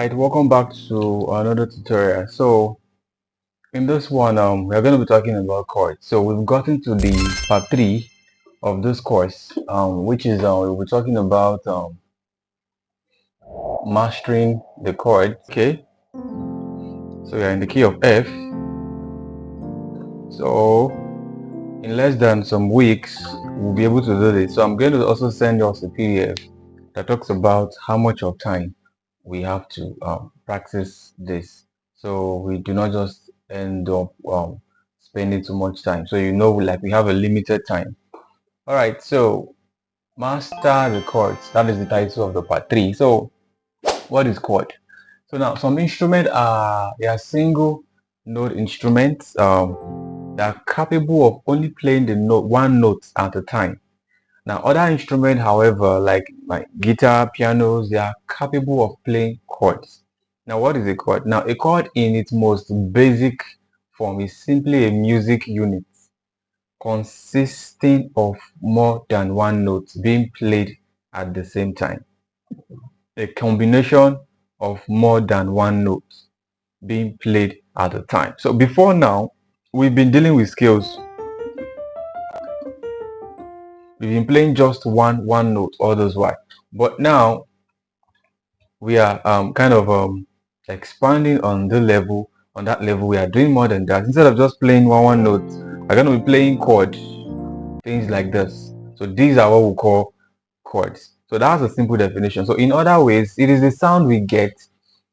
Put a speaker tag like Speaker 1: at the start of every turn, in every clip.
Speaker 1: Alright, welcome back to another tutorial. So in this one, we're going to be talking about chords. So we've gotten to the part 3 of this course, which is we'll be talking about mastering the chords. Okay, so we are in the key of F. So in less than some weeks, we'll be able to do this. So I'm going to also send you a PDF that talks about how much of time we have to practice this, so we do not just end up spending too much time. So like we have a limited time. All right, so master the chords. That is the title of the part 3. So what is chord? So now some instruments they are single note instruments that are capable of only playing the note one note at a time. Now, other instruments, however, like guitar, pianos, they are capable of playing chords. Now, what is a chord? Now, a chord in its most basic form is simply a music unit consisting of more than one note being played at the same time. A combination of more than one note being played at a time. So before now, we've been dealing with scales. We've been playing just one note all those while. But now we are kind of expanding on that level. We are doing more than that. Instead of just playing one note, we're going to be playing chords, things like this. So these are what we call chords. So that's a simple definition. So in other ways, it is the sound we get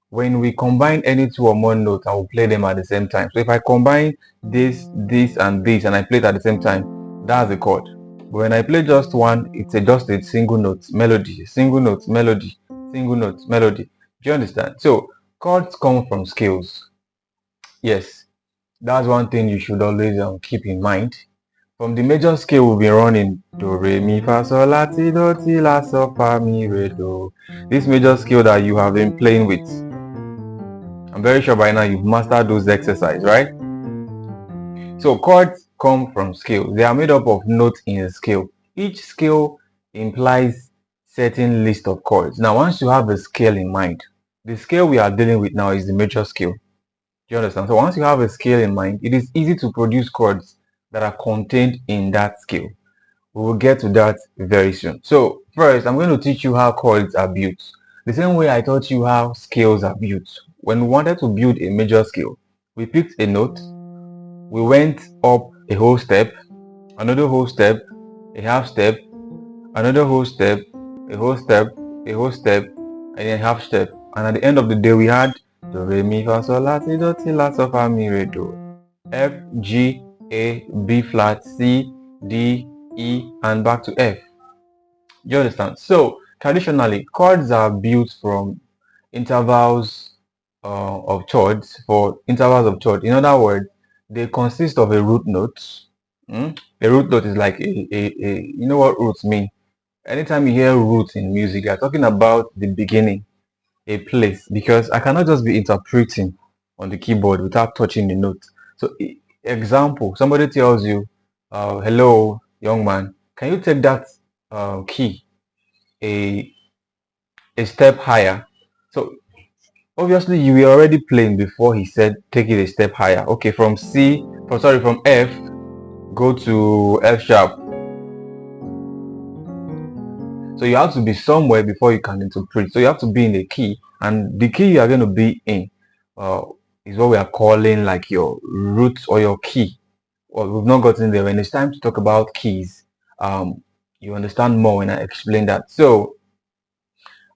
Speaker 1: when we combine any two or more notes and we play them at the same time. So if I combine this and this and I play it at the same time, that's a chord. But when I play just one, it's just a single note melody, single note melody, single note melody. Do you understand? So chords come from scales. Yes, that's one thing you should always keep in mind. From the major scale we'll be running do, re, mi, fa, sol, la, ti, do, ti, la, sol, fa, mi, re, do. This major scale that you have been playing with, I'm very sure by now you've mastered those exercises, right? So chords come from scales. They are made up of notes in a scale. Each scale implies certain list of chords. Now, once you have a scale in mind, the scale we are dealing with now is the major scale. Do you understand? So once you have a scale in mind, it is easy to produce chords that are contained in that scale. We will get to that very soon. So first, I'm going to teach you how chords are built. The same way I taught you how scales are built. When we wanted to build a major scale, we picked a note, we went up a whole step, another whole step, a half step, another whole step, a whole step, a whole step, and then half step. And at the end of the day, we had do, re, mi, fa, sol, la, ti, do, ti, la, sol, fa, mi, re, do. F, G, A, B flat, C, D, E, and back to F. You understand? So traditionally, chords are built from intervals of chords for intervals of chord. In other words, they consist of a root note. A root note is like you know what roots mean. Anytime you hear roots in music, you're talking about the beginning, a place, because I cannot just be interpreting on the keyboard without touching the note. So example, somebody tells you, hello, young man, can you take that key a step higher? So obviously you were already playing before he said take it a step higher. Okay, from from F, go to F sharp. So you have to be somewhere before you can interpret. So you have to be in a key, and the key you are going to be in uh, is what we are calling like your root or your key. Well, we've not gotten there. When it's time to talk about keys, you understand more when I explain that.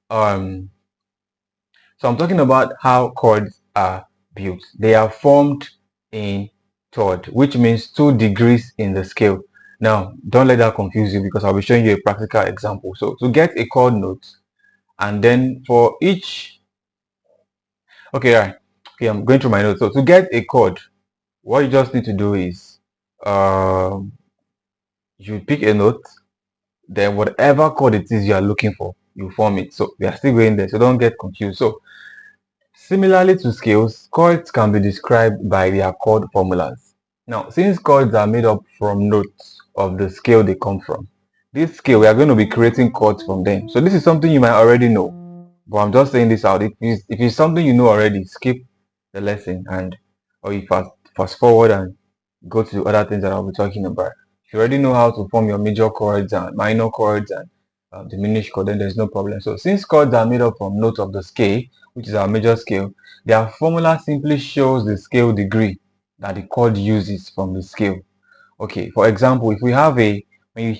Speaker 1: Um, so I'm talking about how chords are built. They are formed in chord, which means 2 degrees in the scale. Now, don't let that confuse you because I'll be showing you a practical example. So to get a chord note, and then for each, okay, right, okay, I'm going through my notes. So to get a chord, what you just need to do is, you pick a note, then whatever chord it is you are looking for, you form it. So we are still going there, so don't get confused. So similarly to scales, chords can be described by their chord formulas. Now, since chords are made up from notes of the scale they come from, this scale, we are going to be creating chords from them. So this is something you might already know. But I'm just saying this out. If it's something you know already, skip the lesson and or you fast forward and go to other things that I'll be talking about. If you already know how to form your major chords and minor chords and diminished chord, then there's no problem. So since chords are made up from notes of the scale, which is our major scale, their formula simply shows the scale degree that the chord uses from the scale. Okay, for example, if we have a when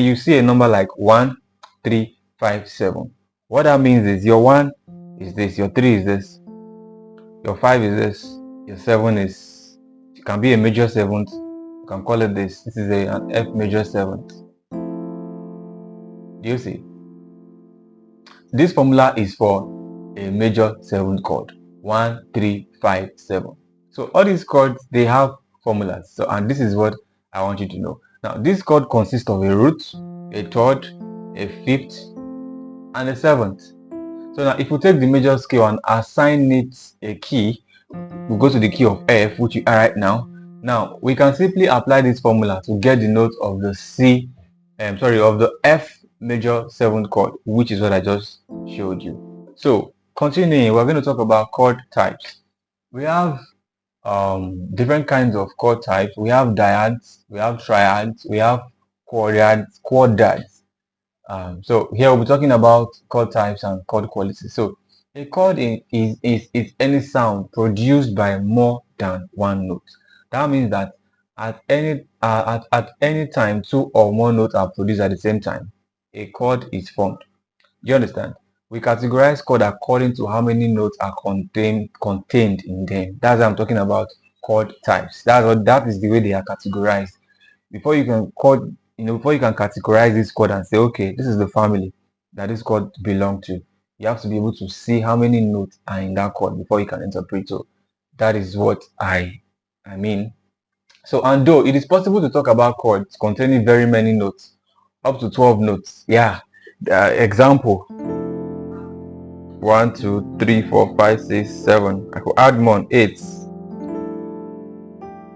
Speaker 1: you see a number like 1, 3, 5, 7, what that means is your 1 is this, your 3 is this, your 5 is this, your 7 is, it can be a major seventh, you can call it this. This is an F major seventh. Do you see? This formula is for a major seventh chord. 1, 3, 5, 7. So all these chords, they have formulas. So, and this is what I want you to know. Now, this chord consists of a root, a third, a fifth, and a seventh. So now, if we take the major scale and assign it a key, we go to the key of F, which we are right now. Now, we can simply apply this formula to get the note of the of the F major seventh chord, which is what I just showed you. So, continuing, we're going to talk about chord types. We have different kinds of chord types. We have dyads, we have triads, we have chordads. So here we'll be talking about chord types and chord quality. So a chord is any sound produced by more than one note. That means that at any time two or more notes are produced at the same time, a chord is formed. Do you understand? We categorize chord according to how many notes are contained in them. That's what I'm talking about chord types. That is the way they are categorized. Before you can chord, before you can categorize this chord and say, okay, this is the family that this chord belong to, you have to be able to see how many notes are in that chord before you can interpret. So that is what I mean. So, and though it is possible to talk about chords containing very many notes, up to 12 notes. Yeah. Example: 1, 2, 3, 4, 5, 6, 7. I could add more: 8,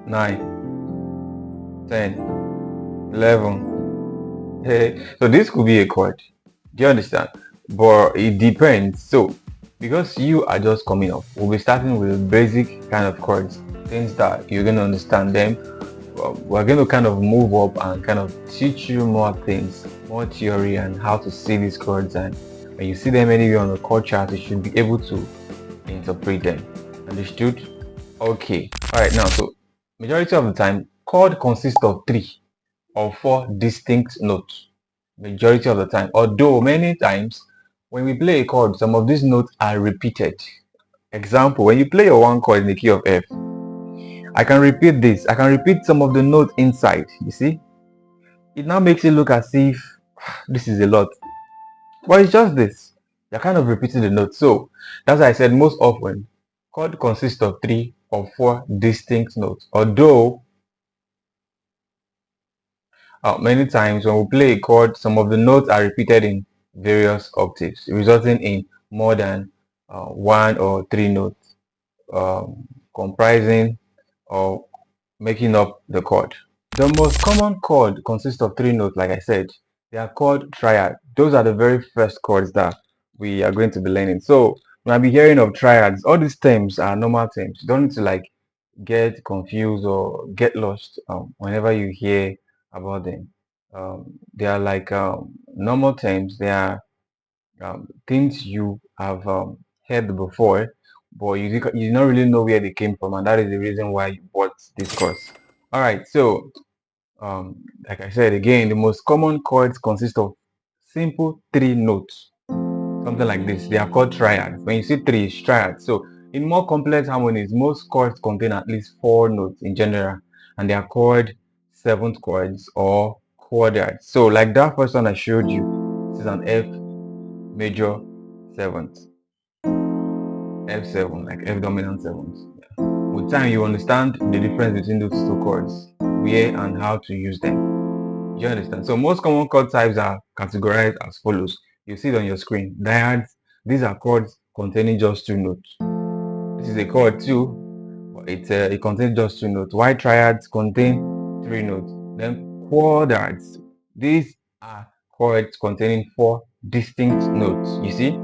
Speaker 1: 9, 10, 11. So this could be a chord. Do you understand? But it depends. So because you are just coming up, we'll be starting with basic kind of chords, things that you're going to understand them. We're going to kind of move up and kind of teach you more things, more theory, and how to see these chords. And when you see them anywhere on the chord chart, you should be able to interpret them. Understood? Okay. All right. Now, so majority of the time, chord consists of 3 or 4 distinct notes. Majority of the time, although many times when we play a chord, some of these notes are repeated. Example: when you play your one chord in the key of F, I can repeat this. I can repeat some of the notes inside. You see, it now makes it look as if this is a lot, but it's just this. You're kind of repeating the notes. So that's why I said most often chord consists of 3 or 4 distinct notes. Although many times when we play a chord, some of the notes are repeated in various octaves, resulting in more than 1 or 3 notes comprising or making up the chord. The most common chord consists of 3 notes, like I said. They are called triad. Those are the very first chords that we are going to be learning. So when I be hearing of triads, all these terms are normal terms. You don't need to like get confused or get lost whenever you hear about them. They are like normal terms. They are things you have heard before, but you don't really know where they came from, and that is the reason why you bought this course. All right, so like I said again, the most common chords consist of simple 3 notes, something like this. They are called triads. When you see 3, it's triad. So in more complex harmonies, most chords contain at least 4 notes in general, and they are called seventh chords or chordads. So like that first one I showed you, this is an F major seventh, F7, like F dominant seventh. Yeah. With time, you understand the difference between those 2 chords, where and how to use them. You understand? So most common chord types are categorized as follows. You see it on your screen. Dyads, these are chords containing just 2 notes. This is a chord too, but it contains just 2 notes. While triads contain 3 notes. Then chordads, these are chords containing 4 distinct notes. You see?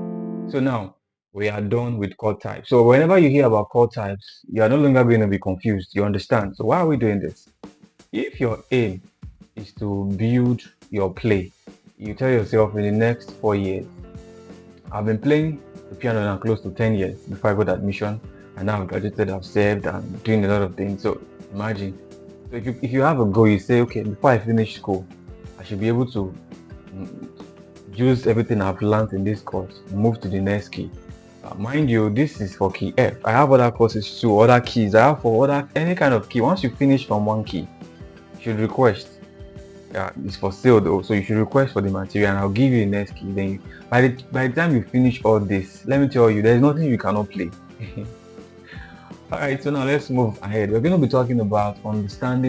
Speaker 1: So now we are done with chord types. So whenever you hear about chord types, you are no longer going to be confused. You understand. So why are we doing this? If your aim is to build your play, you tell yourself in the next 4 years, I've been playing the piano now close to 10 years before I got admission, and now I've graduated, I've served, and doing a lot of things. So imagine. So if you have a goal, you say, okay, before I finish school, I should be able to mm, use everything I've learned in this course, move to the next key. Mind you, this is for key F. I have other courses too, other keys. I have for other any kind of key. Once you finish from one key, you should request. It's for sale though, so you should request for the material, and I'll give you the next key. Then, by the time you finish all this, let me tell you, there's nothing you cannot play. All right, so now let's move ahead. We're going to be talking about understanding